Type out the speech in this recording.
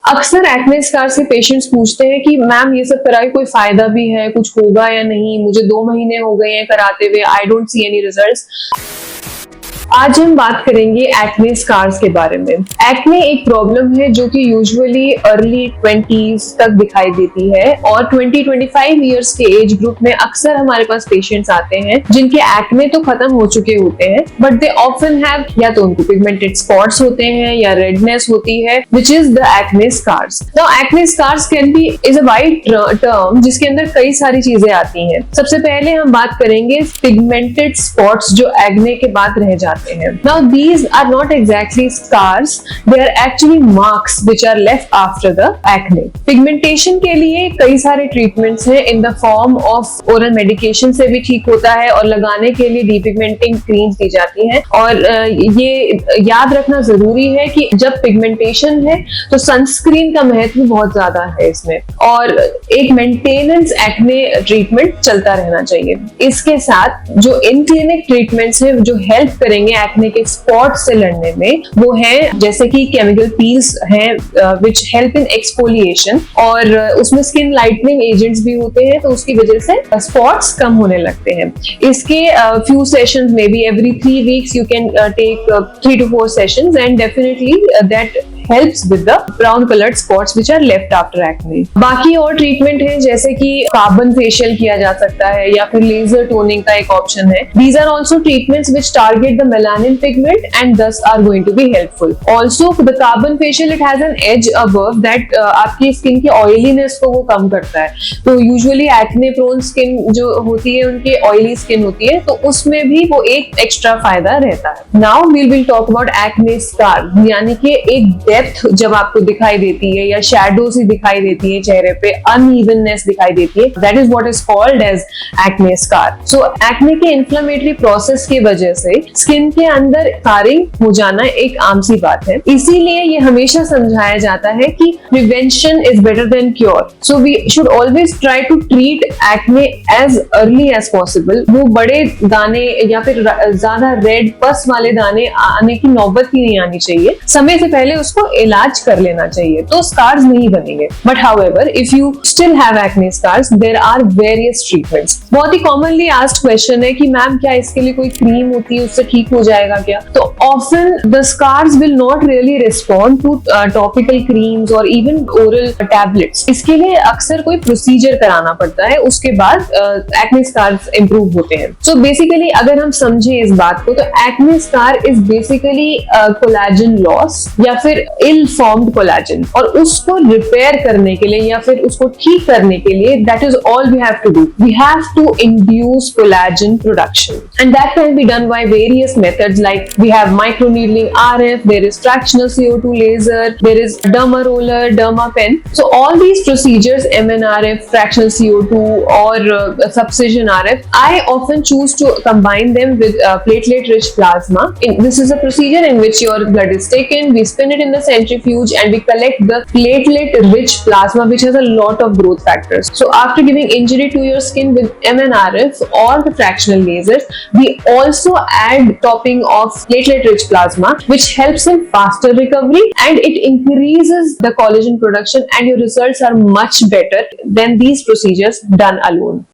अक्सर acne scar से patients पूछते हैं कि मैम ये सब करा के कोई फायदा भी है, कुछ होगा या नहीं, मुझे 2 महीने हो गए हैं कराते हुए, I don't see any results. आज हम बात करेंगे एक्ने स्कार्स के बारे में। एक्ने एक प्रॉब्लम है जो कि यूजुअली अर्ली 20s तक दिखाई देती है और 20-25 इयर्स के एज ग्रुप में अक्सर हमारे पास पेशेंट्स आते हैं जिनके एक्ने तो खत्म हो चुके होते हैं बट दे ऑफन हैव या तो उनको पिगमेंटेड स्पॉट्स होते हैं या रेडनेस होती है which is the acne scars. Now acne scars can be is a wide term जिसके अंदर कई सारी चीजें आती हैं। सबसे पहले हम बात करेंगे पिगमेंटेड स्पॉट्स जो एक्ने के बाद रह जाते हैं। Now these are not exactly scars, they are actually marks which are left after the acne. Pigmentation के लिए कई सारे treatments हैं in the form of oral medication से भी ठीक होता है और लगाने के लिए depigmenting creams दी जाती हैं। और ये याद रखना जरूरी है कि जब पिगमेंटेशन है तो सनस्क्रीन का महत्व बहुत ज्यादा है इसमें और एक मेंटेनेंस एक्ने ट्रीटमेंट चलता रहना चाहिए। इसके साथ जो इन क्लिनिक ट्रीटमेंट्स हैं जो हेल्प करेंगे एक्ने के स्पॉट से लड़ने में वो है जैसे कि केमिकल पील्स हैं व्हिच हेल्प इन एक्सफोलिएशन और उसमें स्किन लाइटनिंग एजेंट्स भी होते हैं तो उसकी वजह से स्पॉट्स कम होने लगते हैं। इसके फ्यू सेशंस में be every 3 weeks you can take 3 to 4 sessions and definitely that helps with the brown colored spots which are left after acne। बाकी और ट्रीटमेंट है जैसे कि कार्बन फेशियल किया जा सकता है या फिर लेजर टोनिंग का एक ऑप्शन है। These are also treatments which target the melanin pigment and thus are going to be helpful। Also the carbon facial it has an edge above that आपकी स्किन की ऑयलीनेस को वो कम करता है। तो यूजुअली एक्ने प्रोन स्किन जो होती है उनकी ऑयली स्किन होती है तो उसमें भी वो एक एक्स्ट्रा फायदा रहता है। Now we will talk about acne scar यानी कि एक जब आपको दिखाई देती है या शैडो सी दिखाई देती है चेहरे पे, अनइवननेस दिखाई देती है, that is what is called as acne scar. So acne के इन्फ्लेमेटरी प्रोसेस की वजह से स्किन के अंदर स्कारिंग हो जाना एक आम सी बात है। इसीलिए ये हमेशा समझाया जाता है कि prevention is better than cure. So we should always try to treat acne as early as possible. वो बड़े दाने या फिर ज्यादा रेड पस वाले दाने आने की नौबत ही नहीं आनी चाहिए, समय से पहले उसको इलाज कर लेना चाहिए तो स्कार्स नहीं बनेंगे। But however if you still have acne scars there are various treatments. बहुत ही कॉमनली आस्क्ड क्वेश्चन है कि मैम क्या इसके लिए कोई क्रीम होती है उससे ठीक हो जाएगा क्या? तो often the scars will not really respond to topical creams और इवन ओरल टैबलेट्स। इसके लिए अक्सर कोई प्रोसीजर कराना पड़ता है, उसके बाद एक्ने स्कार्स इंप्रूव होते हैं। सो बेसिकली अगर हम समझे इस बात को तो acne scar is basically collagen loss या फिर इल फॉर्म्ड कोलेजन और उसको रिपेयर करने के लिए या फिर उसको ठीक करने के लिए that is all we have to do. We have to induce collagen production and that can be done by various methods like we have microneedling RF, there is fractional CO2 laser, there is derma roller, derma pen. So all these procedures, MNRF, fractional CO2 or subcision RF, I often choose to combine them with platelet rich plasma. This is a procedure in which your blood is taken, we spin it in the centrifuge and we collect the platelet rich plasma which has a lot of growth factors. So after giving injury to your skin with MNRF or the fractional lasers, we also add topping of platelet rich plasma which helps in faster recovery and it increases the collagen production and your results are much better than these procedures done alone.